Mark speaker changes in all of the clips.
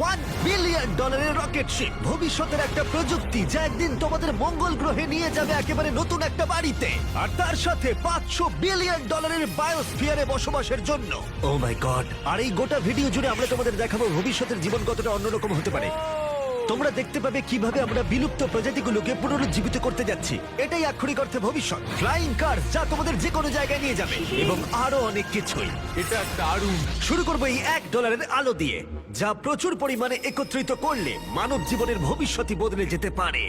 Speaker 1: $1 billion rocket ship, ভবিষ্যতের একটা প্রযুক্তি যা একদিন তোমাদের মঙ্গল গ্রহে নিয়ে যাবে একেবারে নতুন একটা বাড়িতে, আর তার সাথে $500 বিলিয়ন বায়োস্ফিয়ারে বসবাসের জন্য। ও মাই গড! আর এই গোটা ভিডিও জুড়ে আমরা তোমাদের দেখাবো ভবিষ্যতের জীবন কতটা অন্যরকম হতে পারে। তোমরা দেখতে পাবে কিভাবে আমরা বিলুপ্ত প্রজাতিগুলোকে পুনরুজ্জীবিত করতে যাচ্ছি। এটাই আক্ষরিক অর্থে ভবিষ্যৎ। ফ্লাইং কার যা তোমাদের যে কোনো জায়গায় নিয়ে যাবে, এবং আরো অনেক কিছুই।
Speaker 2: এটা দারুণ।
Speaker 1: শুরু করবো এই $1 আলো দিয়ে, যা প্রচুর পরিমাণে একত্রিত করলে মানব জীবনের ভবিষ্যৎই বদলে যেতে পারে,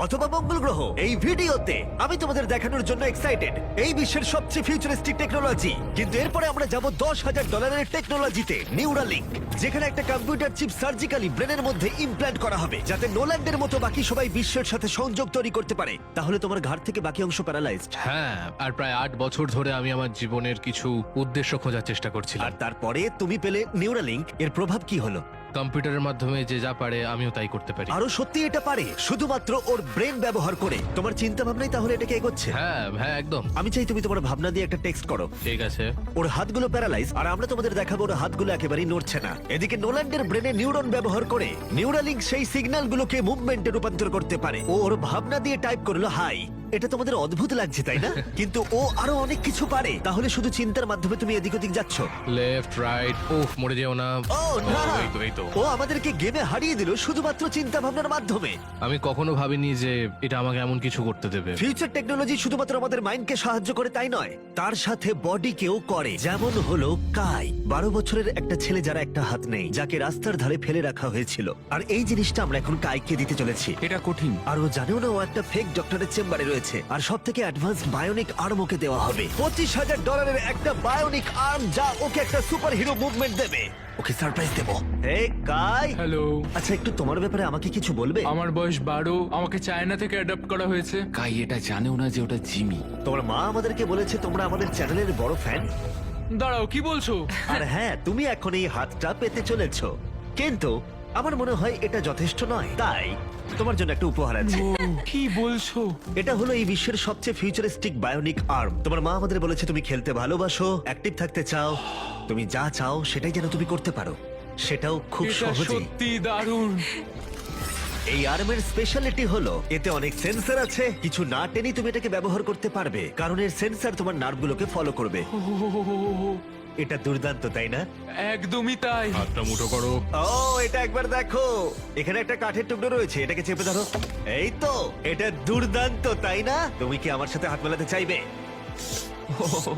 Speaker 1: অথবা মঙ্গল গ্রহ। এই ভিডিওতে আমি তোমাদের দেখানোর জন্য এক্সাইটেড এই বিশ্বের সবচেয়ে ফিউচারিস্টিক টেকনোলজি। কিন্তু এরপরে আমরা যাব $10,000 টেকনোলজিতে, নিউরালিঙ্ক, যেখানে একটা কম্পিউটার চিপ সার্জিক্যালি ব্রেনের মধ্যে ইমপ্ল্যান্ট করা হবে, যাতে নোল্যান্ডের মতো বাকি সবাই বিশ্বের সাথে সংযোগ তৈরি করতে পারে। তাহলে তোমার ঘাড় থেকে বাকি অংশ প্যারালাইজড।
Speaker 2: হ্যাঁ, আর প্রায় 8 বছর ধরে আমি আমার জীবনের কিছু উদ্দেশ্য খোঁজার চেষ্টা করছিলাম।
Speaker 1: আর তারপরে তুমি পেলে নিউরালিঙ্ক। এর প্রভাব কি হলো?
Speaker 2: কম্পিউটারের মাধ্যমে যে যা পারে আমিও তাই করতে পারি।
Speaker 1: আরো সত্যি এটা পারে, শুধুমাত্র ওর ব্রেন ব্যবহার করে। তোমার চিন্তা ভাবনাই তাহলে এটাকে এগোচ্ছে।
Speaker 2: হ্যাঁ হ্যাঁ, একদম।
Speaker 1: আমি চাই তুমি তোমার ভাবনা দিয়ে একটা টেক্সট করো।
Speaker 2: ঠিক আছে।
Speaker 1: ওর হাতগুলো প্যারালাইজ, আর আমরা তোমাদের দেখাবো ওর হাতগুলো একেবারেই নড়ছে না। এদিকে নোল্যান্ডের ব্রেনে নিউরন ব্যবহার করে নিউরালিঙ্ক সেই সিগন্যালগুলোকে মুভমেন্টে রূপান্তর করতে পারে। ও ওর ভাবনা দিয়ে টাইপ করলো হাই। এটা তোমাদের অদ্ভুত লাগছে তাই না? কিন্তু ও আরো অনেক কিছু পারে। তাহলে শুধু চিন্তার মাধ্যমে তুমি এদিক ওদিক যাচ্ছ।
Speaker 2: লেফট রাইট, উফ, মরে যেও না।
Speaker 1: ও না,
Speaker 2: এই তো।
Speaker 1: ও আমাদেরকে গেমে হারিয়ে দিল শুধুমাত্র চিন্তা ভাবনার মাধ্যমে।
Speaker 2: আমি কখনো ভাবিনি যে এটা আমাকে এমন কিছু করতে দেবে।
Speaker 1: ফিউচার টেকনোলজি শুধুমাত্র আমাদের মাইন্ডকে সাহায্য করে তাই নয়, তার সাথে বডিকেও করে। যেমন হলো কাই, 12 বছরের একটা ছেলে যারা একটা হাত নেই, যাকে রাস্তার ধারে ফেলে রাখা হয়েছিল। আর এই জিনিসটা আমরা এখন কাইকে দিতে চলেছি।
Speaker 3: এটা কঠিন।
Speaker 1: আর ও জানেও না ও একটা ফেক ডক্টরের চেম্বারে রয়েছে। আর সব থেকে অ্যাডভান্স বায়োনিক আর্ম ওকে দেওয়া হবে। $25,000 একটা বায়োনিক আর্ম, যা ওকে একটা সুপার হিরো মুভমেন্ট দেবে। ওকে সারপ্রাইজ দেবো। হে কাই।
Speaker 4: হ্যালো,
Speaker 1: আচ্ছা, একটু তোমার ব্যাপারে আমাকে কিছু বলবে?
Speaker 4: আমার বয়স 12। আমাকে চায়না থেকে অ্যাডাপ্ট করা হয়েছে।
Speaker 3: কাই এটা জানেও না যে ওটা জিমি।
Speaker 1: তোমার মা আমাদেরকে বলেছে তোমরা আমাদের চ্যানেলের বড় ফ্যান।
Speaker 4: দাঁড়াও, কি বলছো?
Speaker 1: আর হ্যাঁ, তুমি এখন এই হাতটা পেতে চলেছো, কিন্তু আমার মনে হয় এটা যথেষ্ট নয়। তাই তোমার জন্য একটা উপহার আছে।
Speaker 4: ও, কি বলছো?
Speaker 1: এটা হলো এই বিশ্বের সবচেয়ে ফিউচারিস্টিক বায়োনিক আর্ম। তোমার মা আমাদের বলেছে তুমি খেলতে ভালোবাসো, অ্যাক্টিভ থাকতে চাও, তুমি যা চাও সেটাই যেন তুমি করতে পারো, সেটাও খুব
Speaker 4: এটা
Speaker 1: সহজেই।
Speaker 4: সত্যি দারুণ।
Speaker 1: এই আর্মের স্পেশালিটি হলো এতে অনেক সেন্সর আছে। কিছু না টেনেই তুমি এটাকে ব্যবহার করতে পারবে, কারণ এর সেন্সর তোমার নার্ভগুলোকে ফলো করবে।
Speaker 4: ও,
Speaker 1: এটা দুর্দান্ত, তাই না?
Speaker 4: একদমই তাই।
Speaker 2: হাতটা মুঠো করো।
Speaker 1: ও, এটা একবার দেখো। এখানে একটা কাঠের টুকরো রয়েছে, এটাকে চেপে ধরো। এই তো, এটা দুর্দান্ত, তাই না? তুমি কি আমার সাথে হাত মেলাতে চাইবে?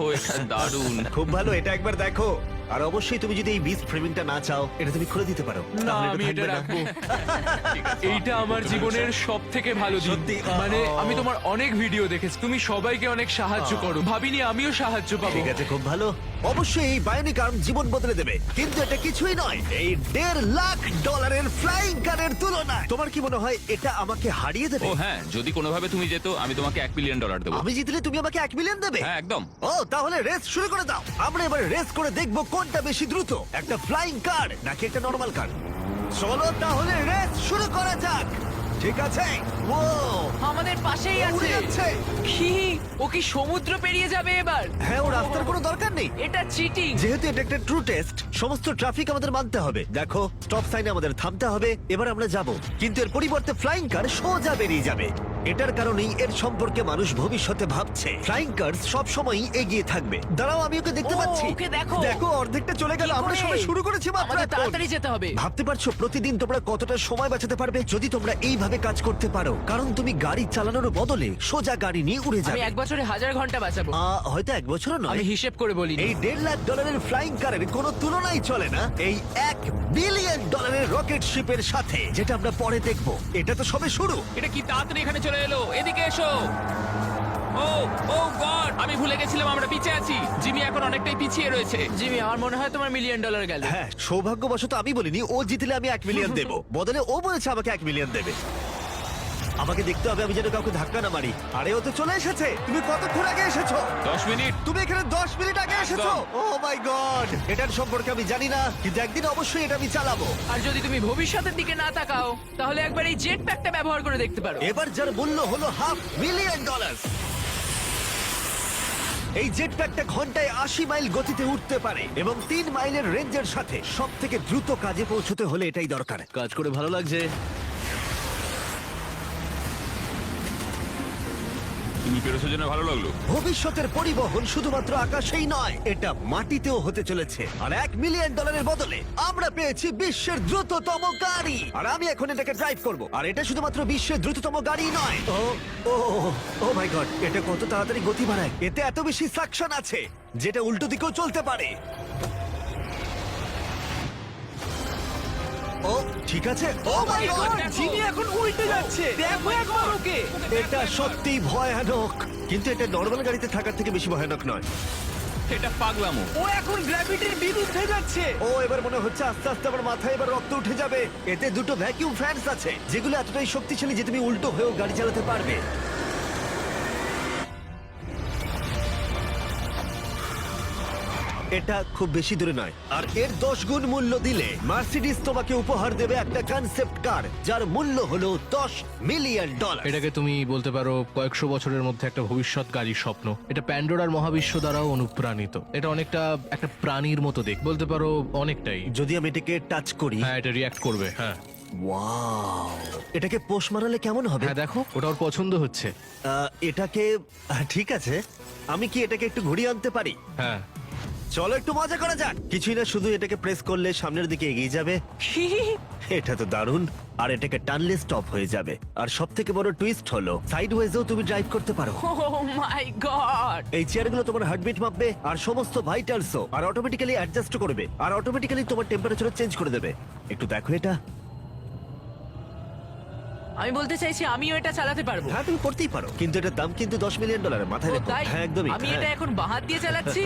Speaker 3: ও এটা দারুণ।
Speaker 1: খুব ভালো, এটা একবার দেখো। আর অবশ্যই তুমি যদি এই বিচ ফ্রেমিংটা না চাও, এটা তুমি খুলে দিতে পারো।
Speaker 4: না,
Speaker 1: তাহলে
Speaker 4: আমি এটা
Speaker 1: থাকবে না।
Speaker 4: রাখবো। এইটা আমার জীবনের সব থেকে ভালো দিন।
Speaker 1: সত্যি?
Speaker 4: মানে আমি তোমার অনেক ভিডিও দেখেছি, তুমি সবাইকে অনেক সাহায্য করো। ভাবিনি আমিও সাহায্য পাবো।
Speaker 1: ঠিক আছে, খুব ভালো। অবশ্যই এই বায়োনিক আর্ম জীবন বদলে দেবে, কিন্তু এটা কিছুই নয় এই $1.5 ফ্লাইং কারের তুলনায়। তোমার কি মনে হয় এটা আমাকে হারিয়ে দেবে?
Speaker 3: ও হ্যাঁ, যদি কোনোভাবে তুমি যেত আমি তোমাকে $1 বিলিয়ন দেবো।
Speaker 1: আমি জিতলে তুমি আমাকে $1 মিলিয়ন দেবে?
Speaker 3: হ্যাঁ একদম।
Speaker 1: ও, তাহলে রেস শুরু করে দাও। আমরা এবার রেস করে দেখবো কোনটা বেশি দ্রুত, একটা ফ্লাইং কার নাকি একটা নরমাল কার। চলো তাহলে রেস শুরু করা যাক। ঠিক আছে। ও,
Speaker 5: আমাদের পাশেই
Speaker 1: উড়ে
Speaker 5: আছে।
Speaker 1: যাচ্ছে।
Speaker 5: কি? ও কি সমুদ্র পেরিয়ে যাবে এবার?
Speaker 1: হ্যাঁ, ও রাস্তার কোনো দরকার নেই।
Speaker 5: এটা চিটিং।
Speaker 1: যেহেতু এটা একটা ট্রু টেস্ট, সমস্ত ট্রাফিক আমাদের মানতে হবে। দেখো, স্টপ সাইনে আমাদের থামতে হবে। এবার আমরা যাব, কিন্তু এর পরিবর্তে ফ্লাইং কার সোজা বেরিয়ে যাবে। এটার কারণেই এর সম্পর্কে মানুষ ভবিষ্যতে ভাবছে ফ্লাইং কার সব সময়ই এগিয়ে থাকবে। দাঁড়াও, আমি ওকে দেখতে
Speaker 5: ও,
Speaker 1: পাচ্ছি।
Speaker 5: ওকে দেখো।
Speaker 1: দেখো, অর্ধেকটা চলে গেল।
Speaker 5: কি
Speaker 1: আমরা
Speaker 5: করে?
Speaker 1: সবাই শুরু করেছি মাত্র
Speaker 5: আমাদের
Speaker 1: এখন।
Speaker 5: তাড়াতাড়ি যেতে হবে।
Speaker 1: ভাবতে পারছো প্রতিদিন তোমরা কতটা সময় বাঁচাতে পারবে যদি তোমরা এইভাবে কাজ করতে পারো? কারণ তুমি গাড়ি চালানোর বদলে সোজা গাড়ি নিয়ে উড়ে
Speaker 5: আমি
Speaker 1: যাবে।
Speaker 5: 1 বছরে 1000 ঘন্টা বাঁচাবো।
Speaker 1: হয়তো 1 বছরও নয়।
Speaker 5: আমি হিসেব করে বলি।
Speaker 1: এই $1.5 ফ্লাইং কারের কোনো তুলনাই চলে না এই $1 বিলিয়ন রকেট শিপের সাথে, যেটা আমরা পরে দেখব। এটা তো সবে শুরু।
Speaker 3: এটা কি তাড়াতাড়ি এখানে চলে এলো। এদিকে এসো। ও ও গড, আমি ভুলে গেছিলাম আমরা পিছিয়ে আছি। জিমি এখন অনেকটাই পিছিয়ে রয়েছে।
Speaker 5: জিমি, আমার মনে হয় তোমার $1 মিলিয়ন গেল।
Speaker 1: হ্যাঁ, সৌভাগ্যবশত আমি বলিনি ও জিতলে আমি $1 মিলিয়ন দেব। বদলে ও বলেছে আমাকে $1 মিলিয়ন দেবে। আমাকে দেখতে হবে আমি যেন কাউকে ধাক্কা না মারি। আরে, ও তো চলে এসেছে। তুমি কতক্ষণ আগে এসেছো?
Speaker 3: 10 মিনিট।
Speaker 1: তুমি এখানে 10 মিনিট আগে এসেছো?
Speaker 3: একদম।
Speaker 1: ও মাই গড! এটার সম্পর্কে আমি জানি না, কিন্তু একদিন অবশ্যই এটা আমি চালাবো।
Speaker 5: আর যদি তুমি ভবিষ্যতের দিকে না তাকাও, তাহলে একবার এই জেট প্যাকটা ব্যবহার করে দেখতে পারো।
Speaker 1: এবার যার মূল্য হলো $500,000। এই জেট প্যাকটা ঘন্টায় 80 মাইল গতিতে উঠতে পারে এবং 3 মাইলের রেঞ্জের সাথে সব থেকে দ্রুত কাজে পৌঁছতে হলে এটাই দরকার।
Speaker 6: কাজ করে ভালো লাগছে।
Speaker 7: তুমি পেরেছো জেনে ভালো লাগলো।
Speaker 1: ভবিষ্যতের পরিবহন শুধুমাত্র আকাশেই নয়, এটা মাটিতেও হতে চলেছে। আর $1 মিলিয়ন বদলে আমরা পেয়েছি বিশ্বের দ্রুততম গাড়ি, আর আমি এখন এটাকে ড্রাইভ করব। আর এটা শুধুমাত্র বিশ্বের দ্রুততম গাড়ি নয়, ও ও ও মাই গড, এটা কত তাড়াতাড়ি গতি বাড়ায়! এতে এত বেশি সাকশন আছে যেটা উল্টো দিকেও চলতে পারে। ও ঠিক আছে। ও মাই গড,
Speaker 5: জিমি এখন উল্টে যাচ্ছে, দেখো একবার ওকে।
Speaker 1: এটা সত্যি ভয়ানক, কিন্তু এটা নর্মাল গাড়িতে থাকার থেকে বেশি ভয়ানক নয়।
Speaker 3: এটা পাগলামো।
Speaker 5: ও এখন গ্র্যাভিটির বিরুদ্ধে যাচ্ছে।
Speaker 1: ও এবার মনে হচ্ছে আস্তে আস্তে আমার মাথায় এবার রক্ত উঠে যাবে। এতে দুটো ভ্যাকিউম ফ্যানস আছে যেগুলো এতটাই শক্তিশালী যে তুমি উল্টো হয়েও গাড়ি চালাতে পারবে। এটা খুব বেশি দূরে নয়, আর এর 10 গুণ মূল্য দিলে মার্সিডিজ তোমাকে উপহার দেবে একটা কনসেপ্ট কার যার মূল্য হলো $10 মিলিয়ন।
Speaker 2: এটাকে তুমি বলতে পারো কয়েকশো বছরের মধ্যে একটা ভবিষ্যৎ গাড়ির স্বপ্ন। এটা প্যান্ডোরার মহাবিশ্ব দ্বারাও অনুপ্রাণিত। এটা অনেকটা একটা প্রাণীর মতো দেখ, বলতে পারো অনেকটাই।
Speaker 1: যদি আমি এটাকে টাচ করি,
Speaker 2: হ্যাঁ, এটা রিয়াক্ট করবে। হ্যাঁ
Speaker 1: ওয়াও, এটাকে পোষ মানালে কেমন হবে?
Speaker 2: হ্যাঁ, দেখো ওটা ওর পছন্দ হচ্ছে।
Speaker 1: এটাকে ঠিক আছে, আমি কি এটাকে একটু ঘুরিয়ে আনতে পারি?
Speaker 2: হ্যাঁ,
Speaker 1: চলো একটু মজা করা যাক। কিছুই না, শুধু এটাকে প্রেস করলে সামনের দিকে এগিয়ে যাবে। এটা তো দারুণ। আর এটাকে টানলে স্টপ হয়ে যাবে। আর সব থেকে বড় টুইস্ট হলো সাইড ওয়েজেও তুমি ড্রাইভ করতে পারো।
Speaker 5: ও মাই গড।
Speaker 1: এই চেয়ারগুলো তোমার হার্টবিট মাপবে আর সমস্ত ভাইটালসও, আর অটোমেটিক্যালি অ্যাডজাস্ট করবে, আর অটোমেটিক্যালি তোমার টেম্পারেচার চেঞ্জ করে দেবে। একটু দেখো এটা।
Speaker 5: আমি বলতে চাইছি আমিও এটা চালাতে পারবো।
Speaker 1: হ্যাঁ, তুমি করতেই পারো, কিন্তু এটার দাম কিন্তু $10 মিলিয়ন। মাথায়
Speaker 5: ও
Speaker 1: রেখো।
Speaker 5: তাই?
Speaker 1: হ্যাঁ, একদমই।
Speaker 5: আমি
Speaker 1: হ্যাঁ।
Speaker 5: এটা এখন বাহাত দিয়ে চালাচ্ছি।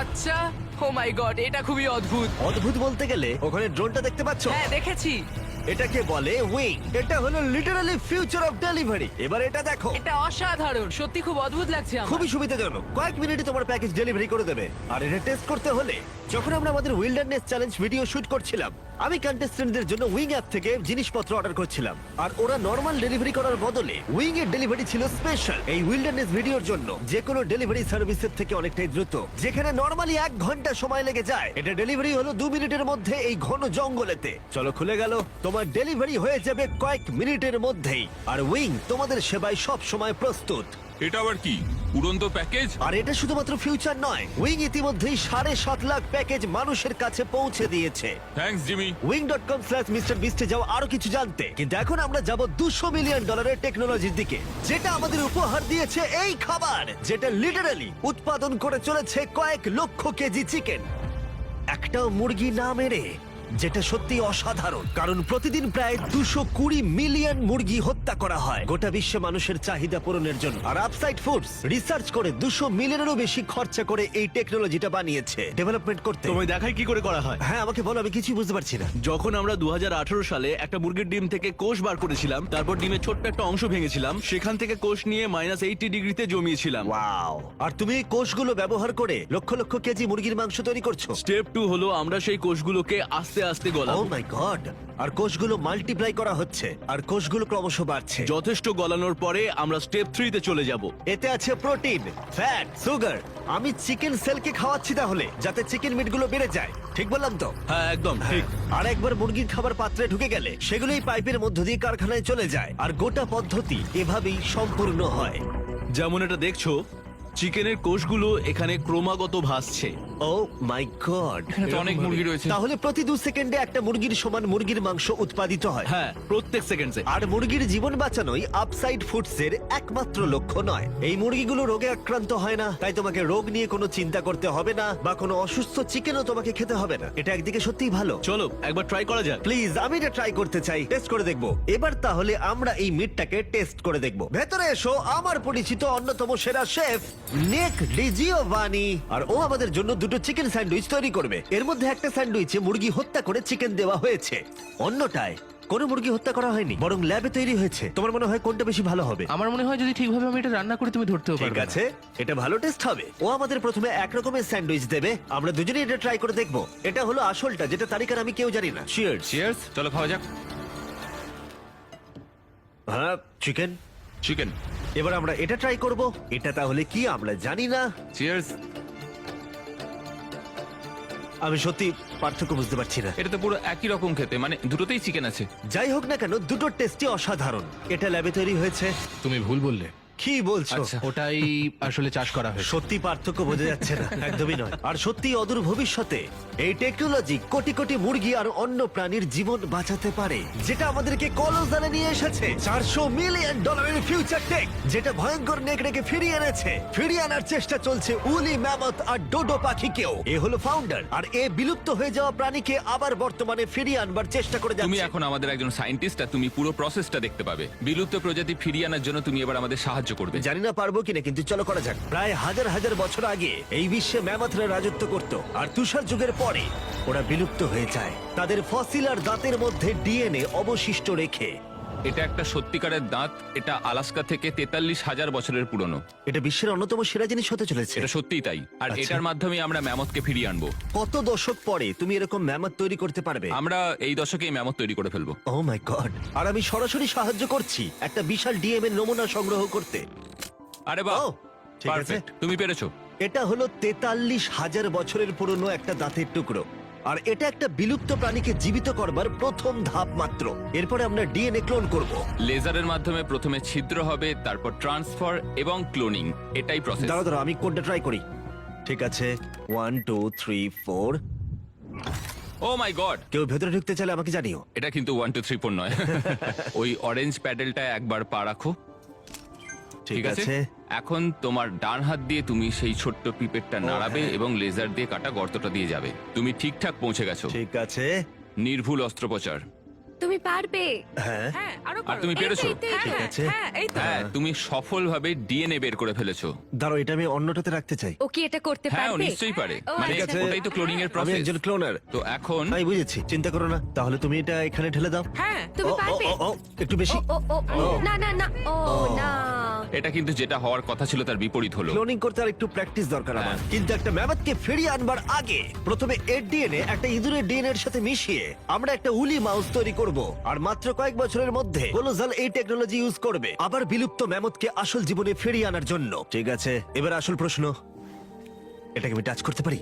Speaker 5: আচ্ছা, ও মাই গড, এটা খুবই অদ্ভুত।
Speaker 1: অদ্ভুত বলতে গেলে ওখানে ড্রোনটা দেখতে পাচ্ছো?
Speaker 5: হ্যাঁ, দেখেছি।
Speaker 1: এটাকে বলে উইং। এটা হলো লিটারালি ফিউচার অফ ডেলিভারি। এবার এটা দেখো,
Speaker 5: এটা অসাধারণ, সত্যি খুব অদ্ভুত লাগছে আমার।
Speaker 1: খুবই সুবিধাজনক। কয়েক মিনিটে তোমার প্যাকেজ ডেলিভারি করে দেবে। আর এটা টেস্ট করতে হলে, যখন আমরা আমাদের উইল্ডারনেস চ্যালেঞ্জ ভিডিও শুট করছিলাম, আমি কন্টেস্টেন্টদের জন্য উইং অ্যাপ থেকে জিনিসপত্র অর্ডার করছিলাম, আর ওরা নর্মাল ডেলিভারি করার বদলে উইং এর ডেলিভারি ছিল স্পেশাল। এই উইল্ডারনেস ভিডিওর জন্য যে কোনো ডেলিভারি সার্ভিসের থেকে অনেকটাই দ্রুত। যেখানে নর্মালি 1 ঘন্টা সময় লেগে যায়, এটা ডেলিভারি হলো 2 মিনিটের মধ্যে এই ঘন জঙ্গলেতে। চলো, খুলে গেল। তোমার ডেলিভারি হয়ে যাবে কয়েক মিনিটের মধ্যেই। আর উইং তোমাদের সেবায় সব সময় প্রস্তুত।
Speaker 7: এটা আবার কি উড়ন্ত প্যাকেজ?
Speaker 1: আর এটা শুধুমাত্র ফিউচার নয়, উইং ইতিমধ্যেই 7.5 লাখ প্যাকেজ মানুষের কাছে পৌঁছে দিয়েছে।
Speaker 7: Thanks Jimmy.
Speaker 1: wing.com/MrBeast এ যাও আরো কিছু জানতে। কিন্তু এখন আমরা যাব $200 মিলিয়ন টেকনোলজির দিকে, যেটা আমাদের উপহার দিয়েছে এই খাবার, যেটা লিটারালি উৎপাদন করে চলেছে কয়েক লক্ষ কেজি চিকেন একটাও মুরগি না মেরে, যেটা সত্যি অসাধারণ। কারণ প্রতিদিন প্রায় 220 মিলিয়ন মুরগি হত্যা করা হয় গোটা বিশ্বে মানুষের চাহিদা পূরণের জন্য। আর আপসাইড ফুডস রিসার্চ করে 200 মিলিয়নেরও বেশি খরচা করে এই টেকনোলজিটা বানিয়েছে, ডেভেলপমেন্ট করতে।
Speaker 6: তোমায় দেখাই কি করে করা হয়।
Speaker 1: হ্যাঁ, আমাকে বলো, আমি কিছুই বুঝতে পারছি না।
Speaker 6: যখন আমরা 2018 সালে একটা মুরগির ডিম থেকে কোষ বার করেছিলাম, তারপর ডিমের ছোট্ট একটা অংশ ভেঙেছিলাম, সেখান থেকে কোষ নিয়ে -80 ডিগ্রিতে জমিয়েছিলাম।
Speaker 1: ওয়াও! আর তুমি এই কোষগুলো ব্যবহার করে লক্ষ লক্ষ কেজি মুরগির মাংস তৈরি করছো।
Speaker 6: স্টেপ 2 হলো আমরা সেই কোষগুলোকে আস্তে আস্তে
Speaker 1: ও
Speaker 6: গলাবো।
Speaker 1: মাই গড! আর কোষগুলো মাল্টিপ্লাই করা হচ্ছে, আর কোষগুলো ক্রমশ বাড়ছে।
Speaker 6: যথেষ্ট গলানোর পরে আমরা স্টেপ 3 তে চলে যাব।
Speaker 1: এতে আছে প্রোটিন, ফ্যাট, সুগার। আমি চিকেন সেলকে খাওয়াচ্ছি তাহলে, যাতে চিকেন মিটগুলো বেড়ে যায়। ঠিক বললাম তো?
Speaker 6: হ্যাঁ, একদম ঠিক।
Speaker 1: আর একবার মুরগির খাবার পাত্রে ঢুকে গেলে সেগুলোই পাইপের মধ্য দিয়ে কারখানায় চলে যায়, আর গোটা পদ্ধতি এভাবেই সম্পূর্ণ হয়।
Speaker 6: যেমন এটা দেখছো, চিকেনের কোষগুলো এখানে ক্রমাগত ভাসছে।
Speaker 1: ও মাই গড!
Speaker 3: এখানে তো অনেক মুরগি রয়েছে।
Speaker 1: তাহলে প্রতি 2 সেকেন্ডে একটা মুরগির সমান মুরগির মাংস উৎপাদিত হয়।
Speaker 6: হ্যাঁ, প্রত্যেক সেকেন্ডে।
Speaker 1: আর মুরগির জীবন বাঁচানোই আপসাইড ফুডসের একমাত্র লক্ষ্য নয়। এই মুরগিগুলো রোগে আক্রান্ত হয় না, তাই তোমাকে রোগ নিয়ে কোনো চিন্তা করতে হবে না, বা কোনো অসুস্থ চিকেনও তোমাকে খেতে হবে না। এটা একদিকে সত্যিই ভালো।
Speaker 6: চলো একবার ট্রাই করা যাক।
Speaker 1: প্লিজ, আমি এটা ট্রাই করতে চাই, টেস্ট করে দেখবো। এবার তাহলে আমরা এই মিটটাকে টেস্ট করে দেখবো। ভেতরে এসো আমার পরিচিত অন্যতম সেরা শেফ নিক ডিজিওভানি, আর ও আমাদের জন্য দুটো চিকেন স্যান্ডউইচ তৈরি করবে। এর মধ্যে একটা স্যান্ডউইচে মুরগি হত্যা করে চিকেন দেওয়া হয়েছে, অন্যটায় কোনো মুরগি হত্যা করা হয়নি, বরং ল্যাবে তৈরি হয়েছে। তোমার মনে হয় কোনটা বেশি ভালো হবে?
Speaker 2: আমার মনে হয় যদি ঠিকভাবে আমি এটা রান্না করি তুমি ধরতেও
Speaker 1: ঠিক
Speaker 2: পারবে না।
Speaker 1: আছে, এটা ভালো টেস্ট হবে। ও আমাদের প্রথমে এক রকমের স্যান্ডউইচ দেবে, আমরা দুজনেই এটা ট্রাই করে দেখবো। এটা হলো আসলটা, যেটা তারিকার আমি কেউ জানি না। চিয়ার্স।
Speaker 3: চিয়ার্স, চলো খাওয়া যাক।
Speaker 1: হ্যাঁ, চিকেন।
Speaker 3: চিকেন।
Speaker 1: এবার আমরা এটা ট্রাই করব। এটা তাহলে কি আমরা জানি না।
Speaker 3: চিয়ার্স।
Speaker 1: আমি সত্যি পার্থক্য বুঝতে পারছি না।
Speaker 3: এটা তো পুরো একই রকম খেতে, মানে দুটোতেই চিকেন আছে।
Speaker 1: যাই হোক না কেন, দুটোর টেস্টই অসাধারণ। এটা ল্যাবে তৈরি হয়েছে।
Speaker 2: তুমি ভুল বললে,
Speaker 1: কি বলছো?
Speaker 3: আচ্ছা।
Speaker 2: ওটাই আসলে চাষ করা হয়েছে।
Speaker 1: সত্যি পার্থক্য বোঝা যাচ্ছে না, একদমই নয়। আর সত্যি অদূর ভবিষ্যতে এই টেকনোলজি কোটি কোটি মুরগি আর অন্য প্রাণীর জীবন বাঁচাতে পারে, যেটা আমাদেরকে কলোজালে নিয়ে এসেছে। $400 মিলিয়ন ফিউচার টেক, যেটা ভয়ঙ্কর নেকড়েকে ফিরিয়ে এনেছে। ফিরিয়ে আনার চেষ্টা চলছে উলি ম্যামথ আর ডোডো পাখিকেও। এ হলো ফাউন্ডার, আর এ বিলুপ্ত হয়ে যাওয়া প্রাণীকে আবার বর্তমানে ফিরিয়ে আনবার চেষ্টা করে
Speaker 3: তুমি
Speaker 1: যাচ্ছে।
Speaker 3: এখন আমাদের একজন সায়েন্টিস্ট, আর তুমি পুরো প্রসেসটা দেখতে পাবে। বিলুপ্ত প্রজাতি ফিরিয়ে আনার জন্য তুমি এবার আমাদের সাহায্য করবে।
Speaker 1: জানি না পারবো কিনা, কিন্তু চলো করা যাক। প্রায় হাজার হাজার বছর আগে এই বিশ্বে ম্যামথরা রাজত্ব করত, আর তুষার যুগের পরে ওরা বিলুপ্ত হয়ে যায়, তাদের ফসিল আর দাঁতের মধ্যে ডিএনএ অবশিষ্ট রেখে।
Speaker 3: এটা একটা সত্যিকারের দাঁত। এটা আলাস্কা থেকে 43,000 বছরের পুরনো।
Speaker 1: এটা বিশ্বের অন্যতম সেরা জিনিস হতে চলেছে।
Speaker 3: এটা সত্যিই তাই। আর
Speaker 1: আচ্ছা।
Speaker 3: এটার মাধ্যমে আমরা ম্যামথকে ফিরিয়ে আনবো।
Speaker 1: কত দশক পরে তুমি এরকম ম্যামথ তৈরি করতে পারবে?
Speaker 3: আমরা এই দশকেই ম্যামথ তৈরি করে ফেলবো।
Speaker 1: ও মাই গড! আর আমি সরাসরি সাহায্য করছি একটা বিশাল ডিএম এর নমুনা সংগ্রহ করতে।
Speaker 3: আরে বাহ,
Speaker 1: ও, ঠিক আছে।
Speaker 3: পারফেক্ট, তুমি পেরেছো।
Speaker 1: এটা হলো 43,000 বছরের পুরনো একটা দাঁতের টুকরো, আর এটা একটা বিলুপ্ত প্রাণীকে জীবিত করবার প্রথম ধাপ মাত্র। এরপরে আমরা ডিএনএ ক্লোন করব।
Speaker 3: লেজারের মাধ্যমে প্রথমে ছিদ্র হবে, তারপর ট্রান্সফার এবং ক্লোনিং। এটাই প্রসেস।
Speaker 1: দাঁড়াও দাঁড়াও, আমি কোডটা ট্রাই করি। ঠিক আছে, 1 2 3 4।
Speaker 3: ও মাই গড,
Speaker 1: কেউ ভেতরে ঢুকতে চাইলে আমাকে জানিও।
Speaker 3: এটা কিন্তু 1 2 3 4 নয়। ওই অরেঞ্জ প্যাডেলটা একবার পা রাখো।
Speaker 1: ঠিক আছে।
Speaker 3: এখন তোমার ডান হাত দিয়ে তুমি সেই ছোট্ট পিপেটটা নাড়াবে
Speaker 1: হ্যাঁ।
Speaker 3: এবং লেজার দিয়ে কাটা গর্তটা দিয়ে যাবে। তুমি ঠিকঠাক পৌঁছে গেছো।
Speaker 1: ঠিক আছে।
Speaker 3: নির্ভুল অস্ত্রোপচার।
Speaker 8: তুমি পারবে।
Speaker 1: হ্যাঁ,
Speaker 5: হ্যাঁ, আরো
Speaker 3: আর তুমি পেরেছো।
Speaker 1: ঠিক আছে।
Speaker 5: হ্যাঁ, এই তো।
Speaker 3: হ্যাঁ, তুমি সফলভাবে ডিএনএ বের করে ফেলেছো।
Speaker 1: দাঁড়াও, এটা আমি অন্যটাতে রাখতে চাই।
Speaker 8: ও কি এটা করতে
Speaker 3: হ্যাঁ, ও
Speaker 8: পারবে?
Speaker 3: নিশ্চয়ই পারে।
Speaker 8: ও,
Speaker 3: মানে
Speaker 1: ঠিক আছে।
Speaker 3: ওটাই তো ক্লোনিং এর
Speaker 1: আমি
Speaker 3: প্রসেস।
Speaker 1: একজন ক্লোনার।
Speaker 3: তো এখন
Speaker 1: আমি বুঝেছি, চিন্তা করো না। তাহলে তুমি এটা এখানে ঢেলে দাও।
Speaker 5: হ্যাঁ,
Speaker 8: তুমি
Speaker 1: ও, ও,
Speaker 8: পারবে।
Speaker 1: ও, ও, একটু বেশি।
Speaker 8: ও ও ও না না না, ও না।
Speaker 3: এটা কিন্তু যেটা হওয়ার কথা ছিল তার বিপরীত হলো।
Speaker 1: ক্লোনিং করতে আর একটু প্র্যাকটিস দরকার আমার। কিন্তু একটা ম্যামথকে ফিরিয়ে আনবার আগে প্রথমে এর ডিএনএ একটা ইঁদুরের ডিএনএ এর সাথে মিশিয়ে আমরা একটা উলি মাউস তৈরি করব, আর মাত্র কয়েক বছরের মধ্যে কোলোজাল এই টেকনোলজি ইউজ করবে আবার বিলুপ্ত ম্যামথকে আসল জীবনে ফিরিয়ে আনার জন্য। ঠিক আছে, এবার আসল প্রশ্ন, এটাকে আমি টাচ করতে পারি?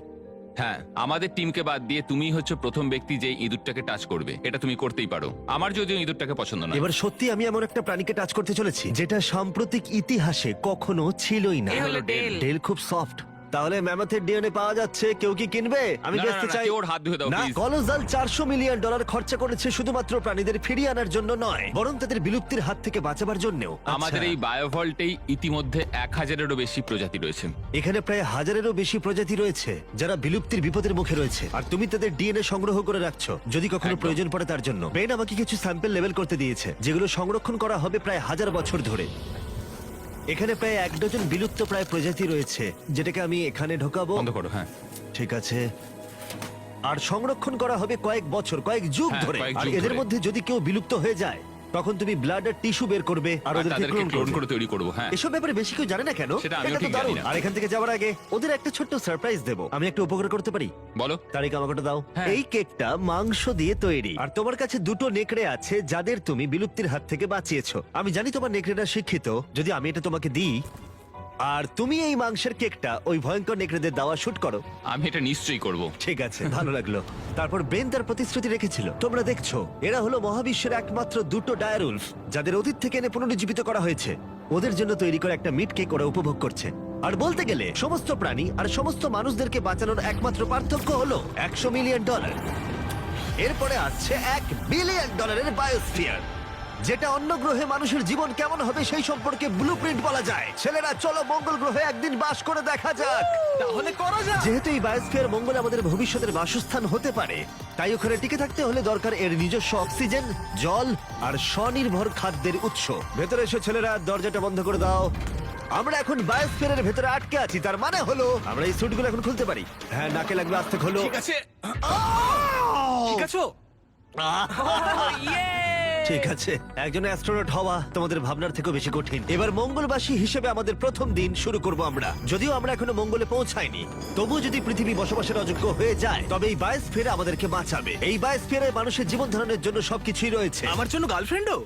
Speaker 3: হ্যাঁ, আমাদের টিমকে বাদ দিয়ে তুমি হচ্ছে প্রথম ব্যক্তি যে ইঁদুরটাকে টাচ করবে। এটা তুমি করতেই পারো। আমার যদিও ইঁদুরটাকে পছন্দ নয়।
Speaker 1: এবার সত্যি আমি এমন একটা প্রাণীকে টাচ করতে চলেছি যেটা সাম্প্রতিক ইতিহাসে কখনো ছিলই না।
Speaker 5: এ হলো ডেল।
Speaker 1: ডেল খুব সফট। তাহলে ম্যামথের ডিএনএ পাওয়া যাচ্ছে, কেউ কি কিনবে? আমি
Speaker 3: না, না,
Speaker 1: বেচতে
Speaker 3: না,
Speaker 1: চাই।
Speaker 3: কেউ ওর হাত ধুয়ে দাও,
Speaker 1: না,
Speaker 3: please।
Speaker 1: কলোজাল $400 মিলিয়ন খরচা করেছে শুধুমাত্র প্রাণীদের ফিরিয়ে আনার জন্য নয়, বরং তাদের বিলুপ্তির হাত থেকে বাঁচাবার জন্যও।
Speaker 3: আমাদের
Speaker 1: আচ্ছা,
Speaker 3: এই বায়োভল্টেই ইতিমধ্যে 1000-এরও বেশি প্রজাতি রয়েছে।
Speaker 1: এখানে প্রায় 1000-এরও বেশি প্রজাতি রয়েছে যারা বিলুপ্তির বিপদের মুখে রয়েছে, আর তুমি তাদের ডিএনএ সংগ্রহ করে রাখছো যদি কখনো
Speaker 3: একদম।
Speaker 1: প্রয়োজন পড়ে তার জন্য। বেন আমাকে কিছু স্যাম্পল লেভেল করতে দিয়েছে যেগুলো সংরক্ষণ করা হবে প্রায় 1000 বছর ধরে। এখানে প্রায় 1 ডজন বিলুপ্ত প্রায় প্রজাতি রয়েছে, যেটাকে আমি এখানে ঢোকাবো।
Speaker 3: বন্ধ করো। হ্যাঁ,
Speaker 1: ঠিক আছে। আর সংরক্ষণ করা হবে কয়েক বছর, কয়েক যুগ
Speaker 3: হ্যাঁ,
Speaker 1: ধরে।
Speaker 3: কয়েক
Speaker 1: আর
Speaker 3: যুগ
Speaker 1: এদের
Speaker 3: ধরে।
Speaker 1: মধ্যে যদি কেউ বিলুপ্ত হয়ে যায় তখন তুমি ব্লাড আর টিস্যু বের করবে আর
Speaker 3: আর
Speaker 1: ওদেরকে
Speaker 3: তাদেরকে
Speaker 1: ক্লোন
Speaker 3: ক্লোন
Speaker 1: করবে।
Speaker 3: করে তৈরি করবো। হ্যাঁ,
Speaker 1: এসব ব্যাপারে বেশি কেউ জানে না কেন?
Speaker 3: সেটা আমিও
Speaker 1: এটা তো
Speaker 3: ঠিক জানি
Speaker 1: দারুণ।
Speaker 3: না।
Speaker 1: আর এখান থেকে যাওয়ার আগে ওদের একটা ছোট্ট সারপ্রাইজ দেবো। আমি একটা উপকার করতে পারি?
Speaker 3: বলো।
Speaker 1: তারিখ আমাকে ওটা দাও।
Speaker 3: হ্যাঁ।
Speaker 1: এই কেকটা মাংস দিয়ে তৈরি, আর তোমার কাছে দুটো নেকড়ে আছে যাদের তুমি বিলুপ্তির হাত থেকে বাঁচিয়েছো। আমি জানি তোমার নেকড়েরা শিক্ষিত। যদি আমি এটা তোমাকে দিই আর তুমি এই মাংসের কেকটা ওই ভয়ঙ্কর নেকড়েদের দাওয়া শুট করো।
Speaker 3: আমি এটা নিশ্চয়ই করব।
Speaker 1: ঠিক আছে, ভালো লাগলো। তারপর বেন তার প্রতিশ্রুতি রেখেছিল। তোমরা দেখছো, এরা হলো মহাবিশ্বের একমাত্র দুটো ডায়ারউলফ যাদের অতীত থেকে এনে পুনরুজ্জীবিত করা হয়েছে। ওদের জন্য তৈরি করা একটা মিট কেক ওরা উপভোগ করছে। আর বলতে গেলে সমস্ত প্রাণী আর সমস্ত মানুষদেরকে বাঁচানোর একমাত্র পার্থক্য হলো $100 মিলিয়ন। এরপরে আসছে $1 বিলিয়ন বায়োস্ফিয়ার, যেটা অন্য গ্রহে মানুষের জীবন কেমন হবে সেই সম্পর্কে ব্লুপ্রিন্ট বলা যায়। ছেলেরা, চলো মঙ্গল গ্রহে একদিন বাস করে দেখা যাক।
Speaker 5: তাহলে করো যা।
Speaker 1: যেহেতু এই বায়োস্ফিয়ার মঙ্গলে আমাদের ভবিষ্যতের বাসস্থান হতে পারে, তাই ওখানে টিকে থাকতে হলে দরকার এর নিজস্ব অক্সিজেন, জল আর স্বনির্ভর খাদ্যের উৎস। ভেতরে এসো ছেলেরা, দরজাটা বন্ধ করে দাও। আমরা এখন বায়োস্ফিয়ারের ভেতরে আটকে আছি, তার মানে হলো আমরা এই স্যুটগুলো এখন খুলতে পারি। হ্যাঁ, নাকে লাগবে, আস্তে খোলো।
Speaker 6: ঠিক আছে, ঠিক আছে।
Speaker 5: ইয়ে!
Speaker 1: ঠিক আছে, একজন অ্যাস্ট্রোনট হওয়া তোমাদের ভাবনার থেকেও বেশি কঠিন। এবার মঙ্গলবাসী হিসেবে আমাদের প্রথম দিন শুরু করব আমরা। যদিও আমরা এখনো মঙ্গলে পৌঁছাইনি, তবুও যদি পৃথিবী বসবাসের অযোগ্য হয়ে যায় তবে এই বায়োস্ফিয়ার আমাদেরকে বাঁচাবে। এই বায়োস্ফিয়ারে মানুষের জীবন ধারণের জন্য সবকিছুই রয়েছে।
Speaker 6: আমার জন্য গার্লফ্রেন্ডও?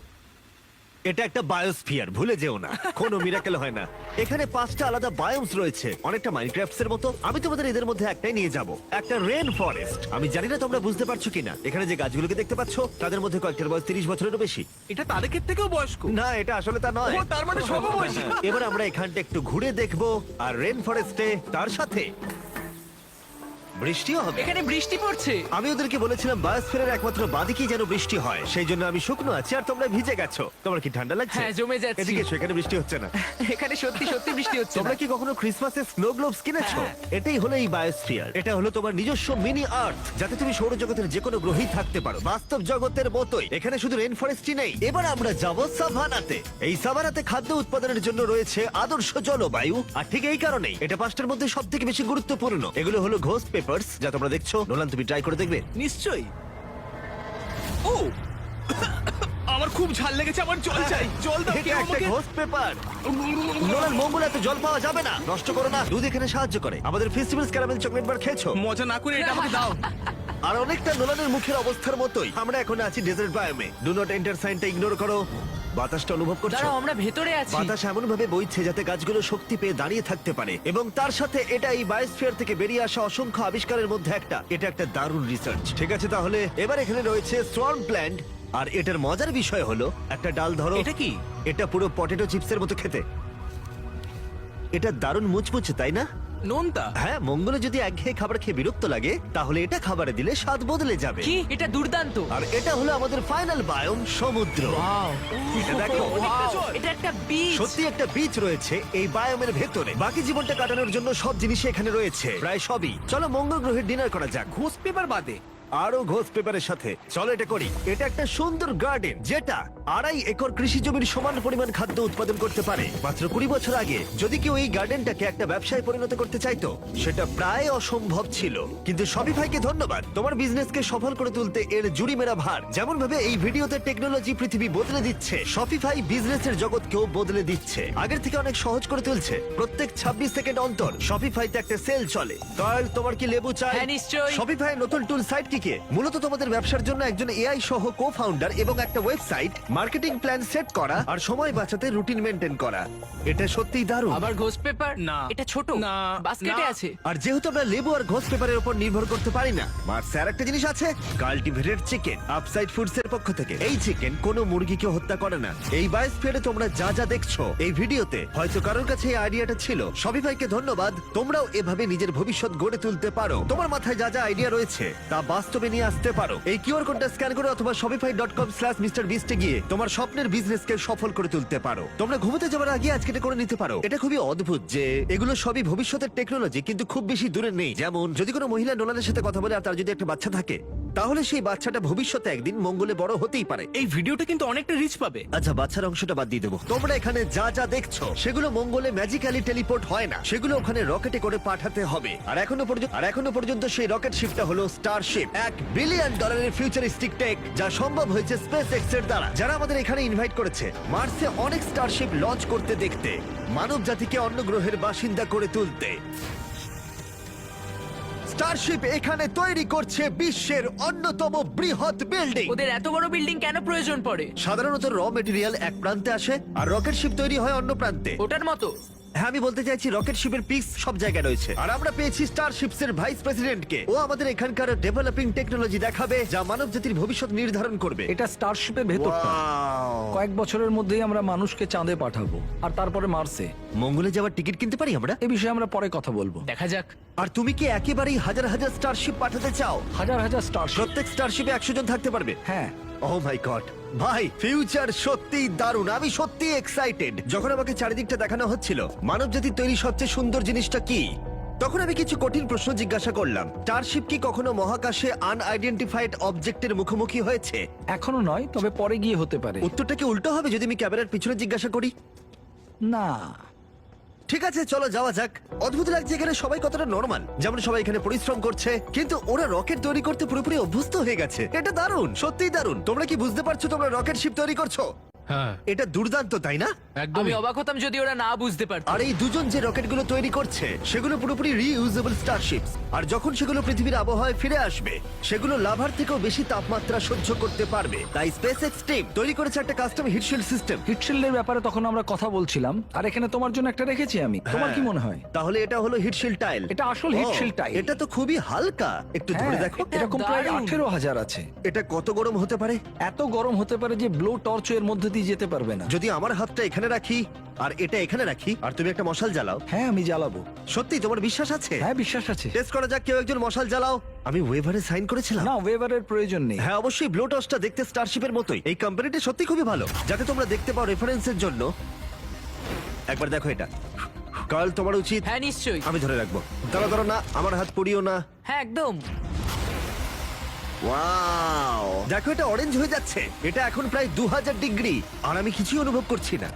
Speaker 1: এটা একটা বায়োস্ফিয়ার, ভুলে যেও না, কোনো মিরাকেল হয় না। এখানে 5টা আলাদা বায়োমস রয়েছে, অনেকটা মাইনক্রাফটস এর মতো। আমি তোমাদের এদের মধ্যে একটাই নিয়ে যাব, একটা রেন ফরেস্ট। আমি জানি না তোমরা বুঝতে পারছো কিনা, এখানে যে গাছগুলোকে দেখতে পাচ্ছো তাদের মধ্যে কয়েকটার বয়স 30 বছরেরও বেশি।
Speaker 6: এটা তারেকের থেকেও বয়স্ক।
Speaker 1: না, এটা আসলে তা নয়।
Speaker 6: ও, তার মানে সমবয়সী।
Speaker 1: এবার আমরা এখানটা একটু ঘুরে দেখবো, আর রেন ফরেস্টে তার সাথে বৃষ্টিও হবে।
Speaker 5: এখানে বৃষ্টি পড়ছে।
Speaker 1: আমি ওদেরকে বলেছিলাম বায়োস্ফিয়ারের একমাত্র বাদিকেই যেন বৃষ্টি হয়, সেই জন্য আমি শুকনো আছি আর তোমরা ভিজে গেছো। তোমার কি ঠান্ডা লাগছে?
Speaker 5: হ্যাঁ, জমে যাচ্ছি।
Speaker 1: এদিকে এসো, এখানে বৃষ্টি হচ্ছে না।
Speaker 5: এখানে সত্যি সত্যি বৃষ্টি হচ্ছে
Speaker 1: তোমরা
Speaker 5: না।
Speaker 1: কি কখনো ক্রিসমাসে স্নো গ্লোবস কিনেছো? এটাই হলো এই বায়োস্ফিয়ার। এটা হলো তোমার নিজস্ব মিনি আর্থ, যাতে তুমি সৌরজগতের যে কোনো গ্রহেই থাকতে পারো, বাস্তব জগতের মতোই। এখানে শুধু রেন ফরেস্টই নেই, এবার আমরা যাব সাভানাতে। এই সাভানাতে খাদ্য উৎপাদনের জন্য রয়েছে আদর্শ জলবায়ু, আর ঠিক এই কারণেই এটা 5টার মধ্যে সবথেকে বেশি গুরুত্বপূর্ণ। এগুলো হলো ঘোস্ট পেপারস, যা তোমরা দেখছো। নোলান, তুমি ট্রাই করে দেখবে?
Speaker 6: নিশ্চয়ই। ও, আমার খুব ঝাল লেগেছে, আমার জল চাই। জল দাও
Speaker 1: এটা
Speaker 6: কেউ
Speaker 1: একটা
Speaker 6: আমাকে।
Speaker 1: Ghost paper. নোলান, মঙ্গলে এত জল পাওয়া যাবে না, নষ্ট করো না। দুধ এখানে সাহায্য করে। আমাদের ফেস্টিভ্যালস ক্যারামেল চকলেট বার খেয়েছো?
Speaker 6: মজা না করে এটা আমাকে দাও।
Speaker 1: আর অনেকটা নোলানের মুখের অবস্থার মতোই আমরা এখন আছি ডেজার্ট বায়োমে। ডু নট এন্টার সাইনটা ইগনোর করো। বাতাসটা অনুভব করছো?
Speaker 5: দাঁড়াও, আমরা ভেতরে আছি।
Speaker 1: বাতাস এমন ভাবে বইছে যাতে গাছগুলো শক্তি পেয়ে দাঁড়িয়ে থাকতে পারে, এবং তার সাথে এটা এই বায়োস্ফিয়ার থেকে বেরিয়ে আসা অসংখ্য আবিষ্কারের মধ্যে একটা। এটা একটা দারুণ রিসার্চ। ঠিক আছে, তাহলে এবার এখানে রয়েছে সোয়ার্ম প্ল্যান্ট, আর এটার মজার বিষয় হলো একটা ডাল ধরো।
Speaker 6: এটা কি?
Speaker 1: এটা পুরো পটেটো চিপসের মতো খেতে। এটা দারুণ মুচমুচে, তাই না?
Speaker 6: নোনতা।
Speaker 1: হ্যাঁ, মঙ্গলে যদি একঘেয়ে খাবার খেয়ে বিরক্ত লাগে, তাহলে এটা খাবারে দিলে স্বাদ বদলে যাবে।
Speaker 5: কি, এটা দুর্দান্ত।
Speaker 1: আর এটা হলো আমাদের ফাইনাল বায়োম, সমুদ্র।
Speaker 5: ওয়াও,
Speaker 1: এটা দেখো,
Speaker 5: এটা একটা বিচ।
Speaker 1: সত্যি একটা বিচ রয়েছে এই বায়োমের ভেতরে। বাকি জীবনটা কাটানোর জন্য সব জিনিসই এখানে রয়েছে, প্রায় সবই। চলো মঙ্গল গ্রহের ডিনার করা যাক।
Speaker 6: ঘোস্ট পেপার বাদে
Speaker 1: আরো ঘোষ পেপারের সাথে চলো এটা করি। এটা একটা সুন্দর গার্ডেন, যেটা 2.5 একর কৃষি জমির সমান পরিমাণ খাদ্য উৎপাদন করতে পারে। মাত্র 20 বছর আগে যদি কেউ এই গার্ডেনটাকে একটা ব্যবসায় পরিণত করতে চাইতো, সেটা প্রায় অসম্ভব ছিল। কিন্তু শপিফাইকে ধন্যবাদ, তোমার বিজনেসকে সফল করে তুলতে এর জুড়ি মেরা ভার। যেমন ভাবে এই ভিডিওতে টেকনোলজি পৃথিবী বদলে দিচ্ছে, শপিফাই বিজনেসের জগৎকেও বদলে দিচ্ছে। আগের থেকে অনেক সহজ করে তুলছে। প্রত্যেক 26 সেকেন্ড অন্তর শপিফাইতে একটা সেল চলে। কার্ল, তোমার কি লেবু চাই?
Speaker 5: হ্যাঁ, নিশ্চয়ই।
Speaker 1: শপিফাই নতুন টুল সাইট কি মূলত তোমাদের ব্যবসার জন্য একজন এআই সহ কো-ফাউন্ডার এবং একটা ওয়েবসাইট, মার্কেটিং প্ল্যান সেট করা আর সময় বাঁচাতে রুটিন মেনটেন করা। এটা সত্যিই দারুণ।
Speaker 5: আবার ঘোস্ট পেপার?
Speaker 6: না।
Speaker 5: এটা ছোট।
Speaker 6: না,
Speaker 5: বাস্কেটে
Speaker 6: না।
Speaker 5: আছে।
Speaker 1: আর যেহেতু আমরা লেবু আর ঘোষ পেপারের উপর নির্ভর করতে পারি না, মার্সে আর একটা জিনিস আছে, কাল্টিভেটেড চিকেন, আপসাইড ফুডস এর পক্ষ থেকে। এই চিকেন কোনো মুরগিকে হত্যা করে না। এই বায়োস্ফিয়ারে তোমরা যা যা দেখছো এই ভিডিওতে, হয়তো কারোর কাছে এই আইডিয়াটা ছিল। শপিফাইকে ধন্যবাদ, তোমরাও এভাবে নিজের ভবিষ্যৎ গড়ে তুলতে পারো। তোমার মাথায় যা যা আইডিয়া রয়েছে তা বাস্তবে নিয়ে আসতে পারো। এই কিউআর কোডটা স্ক্যান করে অথবা shopify.com/mrbeast এ গিয়ে তোমার স্বপ্নের বিজনেসকে সফল করে তুলতে পারো। তোমরা ঘুমোতে যাওয়ার আগে আজকে এটা করে নিতে পারো। এটা খুবই অদ্ভুত যে এগুলো সবই ভবিষ্যতের টেকনোলজি, কিন্তু খুব বেশি দূরে নেই। যেমন যদি কোনো মহিলা নোলানের সাথে কথা বলে আর তার যদি একটা বাচ্চা থাকে, তাহলে সেই বাচ্চাটা ভবিষ্যতে একদিন মঙ্গলে বড় হতেই পারে।
Speaker 6: এই ভিডিওটা কিন্তু অনেকটা রিচ পাবে।
Speaker 1: আচ্ছা, বাচ্চার অংশটা বাদ দিয়ে দেবো। তোমরা এখানে যা যা দেখছো সেগুলো মঙ্গলে ম্যাজিক্যালি টেলিপোর্ট হয় না, সেগুলো ওখানে রকেটে করে পাঠাতে হবে। আর এখনো পর্যন্ত সেই রকেট শিপটা হলো স্টারশিপ, $1 বিলিয়ন ফিউচারিস্টিক টেক, যা সম্ভব হয়েছে স্পেস এক্স এর দ্বারা, যারা আমাদের এখানে ইনভাইট করেছে মার্সে অনেক স্টারশিপ লঞ্চ করতে দেখতে, মানব জাতিকে অন্য গ্রহের বাসিন্দা করে তুলতে। স্টারশিপ এখানে তৈরি করছে বিশ্বের অন্যতম বৃহৎ বিল্ডিং।
Speaker 5: ওদের এত বড় বিল্ডিং কেন প্রয়োজন পড়ে?
Speaker 1: সাধারণত র মেটেরিয়াল এক প্রান্তে আসে আর রকেট শিপ তৈরি হয় অন্য প্রান্তে।
Speaker 5: ওটার মতো?
Speaker 1: হ্যাঁ, আমি বলতে চাইছি রকেট শিপের পিক্স সব জায়গায় রয়েছে। আর আমরা পেয়েছি স্টারশিপস এর ভাইস প্রেসিডেন্টকে। ও আমাদের এখানকার ডেভেলপিং টেকনোলজি দেখাবে যা মানব জাতির ভবিষ্যৎ নির্ধারণ করবে।
Speaker 9: এটা স্টারশিপের ভেতরটা।
Speaker 1: Wow!
Speaker 9: কয়েক বছরের মধ্যেই আমরা মানুষকে চাঁদে পাঠাবো, আর তারপরে মার্সে।
Speaker 1: মঙ্গলে যাওয়ার টিকিট কিনতে পারি আমরা?
Speaker 9: এই বিষয়ে আমরা পরে কথা বলবো।
Speaker 5: দেখা যাক।
Speaker 1: আর তুমি কি একেবারেই হাজার হাজার স্টারশিপ পাঠাতে চাও?
Speaker 9: হাজার হাজার স্টারশিপ।
Speaker 1: প্রত্যেক স্টারশিপে 100 জন থাকতে পারবে?
Speaker 9: হ্যাঁ।
Speaker 1: Oh my God! ভাই, ফিউচার সত্যিই দারুণ। আমি সত্যি এক্সাইটেড। যখন আমাকে চারিদিকটা দেখানো হচ্ছিল মানব জাতির তৈরি সবচেয়ে সুন্দর জিনিসটা কি, তখন আমি কিছু কঠিন প্রশ্ন জিজ্ঞাসা করলাম। স্টারশিপ কি কখনো মহাকাশে আনআইডেন্টিফাইড অবজেক্টের মুখোমুখি হয়েছে?
Speaker 9: এখনো নয়, তবে পরে গিয়ে হতে পারে।
Speaker 1: উত্তরটা কি উল্টো হবে যদি আমি ক্যামেরার পিছনে জিজ্ঞাসা করি?
Speaker 9: না।
Speaker 1: ঠিক আছে, চলো যাওয়া যাক। অদ্ভুত লাগছে এখানে সবাই কতটা নরমাল। যেমন সবাই এখানে পরিশ্রম করছে, কিন্তু ওরা রকেট তৈরি করতে পুরোপুরি অভ্যস্ত হয়ে গেছে। এটা দারুণ, সত্যিই দারুণ। তোমরা কি বুঝতে পারছো তোমরা রকেট শিপ তৈরি করছো?
Speaker 2: হ্যাঁ
Speaker 1: এটা দুর্দান্ত, তাই না?
Speaker 2: একদম
Speaker 5: আমি অবাক হতাম যদি ওরা না বুঝতে পারতো।
Speaker 1: আর এই দুজন যে রকেটগুলো তৈরি করছে সেগুলো পুরোপুরি রিইউজেবল স্টারশিপস, আর যখন সেগুলো পৃথিবীর আবহাওয়ায় ফিরে আসবে সেগুলো লাভার থেকেও বেশি তাপমাত্রা সহ্য করতে পারবে। তাই স্পেসএক্স টিম তৈরি করেছে একটা কাস্টম হিটশিল্ড সিস্টেম।
Speaker 9: হিটশিল্ডের ব্যাপারে তখন আমরা কথা বলছিলাম, আর এখানে তোমার জন্য একটা রেখেছি আমি। তোমার কি মনে হয়?
Speaker 1: তাহলে এটা হলো হিটশিল্ড টাইল।
Speaker 9: এটা আসল heat shield tile।
Speaker 1: এটা তো খুবই হালকা, একটু ধরে
Speaker 9: হ্যাঁ,
Speaker 1: দেখো।
Speaker 9: এরকম প্রায়
Speaker 5: দারুণ।
Speaker 9: 18,000 আছে।
Speaker 1: এটা কত গরম হতে পারে?
Speaker 9: এত গরম হতে পারে যে ব্লো টর্চ এর মধ্যে দিয়ে যেতে পারবে না।
Speaker 1: যদি আমার হাতটা এখানে রাখি আর এটা এখানে রাখি আর তুমি একটা মশাল জ্বালাও,
Speaker 9: হ্যাঁ আমি জ্বালাবো।
Speaker 1: সত্যি তোমার বিশ্বাস আছে?
Speaker 9: হ্যাঁ বিশ্বাস আছে।
Speaker 1: টেস্ট করা যাক, কেউ একজন মশাল জ্বালাও। আমি ওয়েভারে সাইন করেছিলাম।
Speaker 9: না ওয়েভারের প্রয়োজন নেই।
Speaker 1: হ্যাঁ অবশ্যই, ব্লো টর্চটা দেখতে স্টারশিপের মতোই। এই কোম্পানিটা সত্যি খুবই ভালো, যাতে তোমরা দেখতে পাও রেফারেন্সের জন্য। একবার দেখো এটা। কার্ল, তোমার উচিত।
Speaker 5: হ্যাঁ নিশ্চয়ই।
Speaker 1: আমি ধরে রাখবো। দাঁড়া দাঁড়া, না আমার হাত পুড়িও না।
Speaker 5: হ্যাঁ একদম।
Speaker 1: ওয়াও, দেখো এটা অরেঞ্জ হয়ে যাচ্ছে। এটা এখন প্রায় 2000 ডিগ্রি আর আমি কিছুই অনুভব করছি না।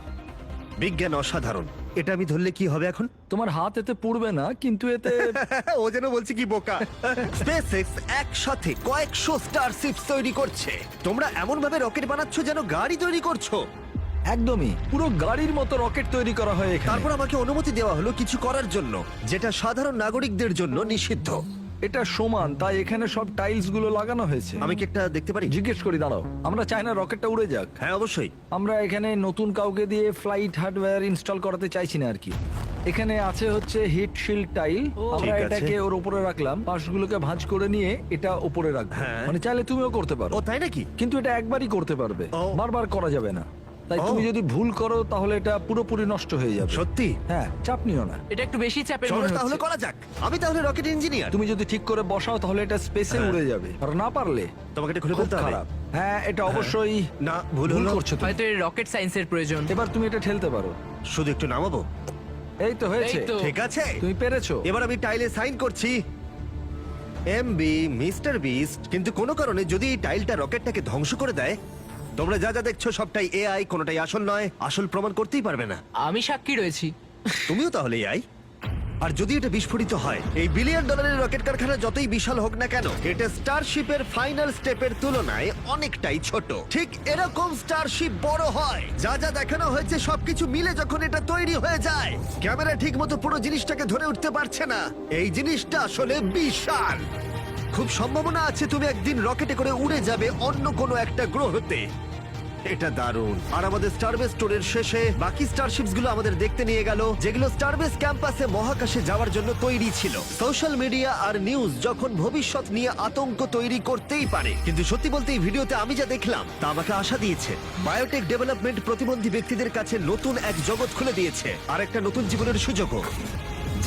Speaker 1: বিজ্ঞান অসাধারণ। এটা আমি ধরলে কি হবে এখন?
Speaker 9: তোমার হাত এতে পুড়বে না, কিন্তু এতে
Speaker 1: ও যেন বলছি কি বোকা। স্পেসএক্স একসাথে কয়েকশো স্টারশিপস তৈরি করছে। তোমরা এমন ভাবে রকেট বানাচ্ছ যেন গাড়ি তৈরি করছো।
Speaker 9: একদমই পুরো গাড়ির মতো রকেট তৈরি করা হয় এখানে।
Speaker 1: তারপর আমাকে অনুমতি দেওয়া হলো কিছু করার জন্য যেটা সাধারণ নাগরিকদের জন্য নিষিদ্ধ।
Speaker 9: এটা সমান, তাই এখানে সব টাইলস গুলো লাগানো হয়েছে।
Speaker 1: আমি কি একটা দেখতে পারি?
Speaker 9: জিজ্ঞেস করি, দাঁড়াও। আমরা চাই না রকেটটা উড়ে যাক।
Speaker 1: হ্যাঁ অবশ্যই।
Speaker 9: আমরা এখানে নতুন কাউকে দিয়ে ফ্লাইট হার্ডওয়্যার ইনস্টল করাতে চাইছি না আর কি। এখানে আছে হচ্ছে হিট শিল্ড টাইল। আমরা
Speaker 1: ঠিক আছে।
Speaker 9: এটাকে ওর উপরে রাখলাম, পাশগুলোকে ভাঁজ করে নিয়ে এটা উপরে রাখবো।
Speaker 1: হ্যাঁ।
Speaker 9: মানে চাইলে তুমিও করতে পারো,
Speaker 1: ও তাই নাকি?
Speaker 9: কিন্তু এটা একবারই করতে পারবে,
Speaker 1: ও।
Speaker 9: বারবার করা যাবে না। তাই
Speaker 1: ও।
Speaker 9: তুমি যদি ভুল করো তাহলে এটা পুরোপুরি নষ্ট হয়ে যাবে।
Speaker 1: সত্যি?
Speaker 9: হ্যাঁ, চাপ নিও না।
Speaker 5: এটা একটু বেশি চাপের
Speaker 1: চলো
Speaker 5: মনে
Speaker 1: তাহলে
Speaker 5: হচ্ছে।
Speaker 1: করা যাক। আমি তাহলে রকেট ইঞ্জিনিয়ার।
Speaker 9: তুমি যদি ঠিক করে বসাও তাহলে এটা স্পেসে
Speaker 1: হ্যাঁ।
Speaker 9: উড়ে যাবে, আর না পারলে
Speaker 1: তোমাকে এটা খুলে
Speaker 9: খুব
Speaker 1: ফেলতে হবে।
Speaker 9: খারাপ। হ্যাঁ, এটা অবশ্যই
Speaker 1: না, ভুল
Speaker 9: ভুল
Speaker 1: হলো।
Speaker 9: করছো তুমি।
Speaker 5: হয়তো এর রকেট সায়েন্সের প্রয়োজন।
Speaker 9: এবার তুমি এটা ঠেলতে পারো।
Speaker 1: শুধু একটু নামাবো।
Speaker 9: এই তো হয়েছে।
Speaker 5: এই তো।
Speaker 1: ঠিক আছে,
Speaker 9: তুমি পেরেছো।
Speaker 1: এবার আমি টাইলে সাইন করছি। MB mister beast. কিন্তু কোনো কারণে যদি এই টাইলটা রকেটটাকে ধ্বংস করে দেয়, তোমরা যা যা দেখছো সবটাই এআই, কোনোটাই আসল নয়। আসল প্রমাণ করতেই পারবে না।
Speaker 5: আমি সাক্ষী রয়েছি।
Speaker 1: তুমিও তাহলে এআই। আর যদি এটা বিস্ফোরিত হয়, এই $1 বিলিয়ন রকেট কারখানা যতই বিশাল হোক না কেন, এটা স্টারশিপের ফাইনাল স্টেপের তুলনায় অনেকটাই ছোট। ঠিক এরকম স্টারশিপ বড় হয়। যা যা দেখানো হয়েছে সবকিছু মিলে যখন এটা তৈরি হয়ে যায়, ক্যামেরা ঠিক মতো পুরো জিনিসটাকে ধরে উঠতে পারছে না। এই জিনিসটা আসলে বিশাল। খুব সম্ভাবনা আছে তুমি একদিন রকেটে করে উড়ে যাবে অন্য কোনো একটা গ্রহতে। এটা দারুণ। আর আমাদের স্টারবেস স্টোরের শেষে বাকি স্টারশিপস গুলো আমাদের দেখতে নিয়ে গেল, যেগুলো স্টারবেস ক্যাম্পাসে মহাকাশে যাওয়ার জন্য তৈরি ছিল। সোশ্যাল মিডিয়া আর নিউজ যখন ভবিষ্যৎ নিয়ে আতঙ্ক তৈরি করতেই পারে, কিন্তু সত্যি বলতে এই ভিডিওতে আমি যা দেখলাম তা আমাকে আশা দিয়েছে। বায়োটেক ডেভেলপমেন্ট প্রতিবন্ধী ব্যক্তিদের কাছে নতুন এক জগৎ খুলে দিয়েছে, আর একটা নতুন জীবনের সুযোগও।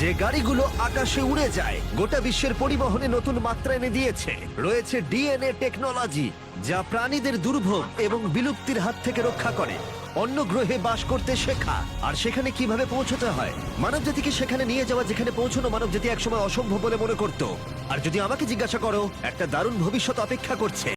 Speaker 1: যে গাড়িগুলো আকাশে উড়ে যায়, গোটা বিশ্বের পরিবহনে নতুন মাত্রা এনে দিয়েছে। রয়েছে ডিএনএ টেকনোলজি, যা প্রাণীদের দুর্ভোগ এবং বিলুপ্তির হাত থেকে রক্ষা করে। অন্য গ্রহে বাস করতে শেখা, আর সেখানে কিভাবে পৌঁছতে হয়। মানবজাতিকে সেখানে নিয়ে যাওয়া যেখানে পৌঁছানো মানবজাতি একসময় অসম্ভব বলে মনে করত। আর যদি আমাকে জিজ্ঞাসা করো, একটা দারুণ ভবিষ্যৎ অপেক্ষা করছে।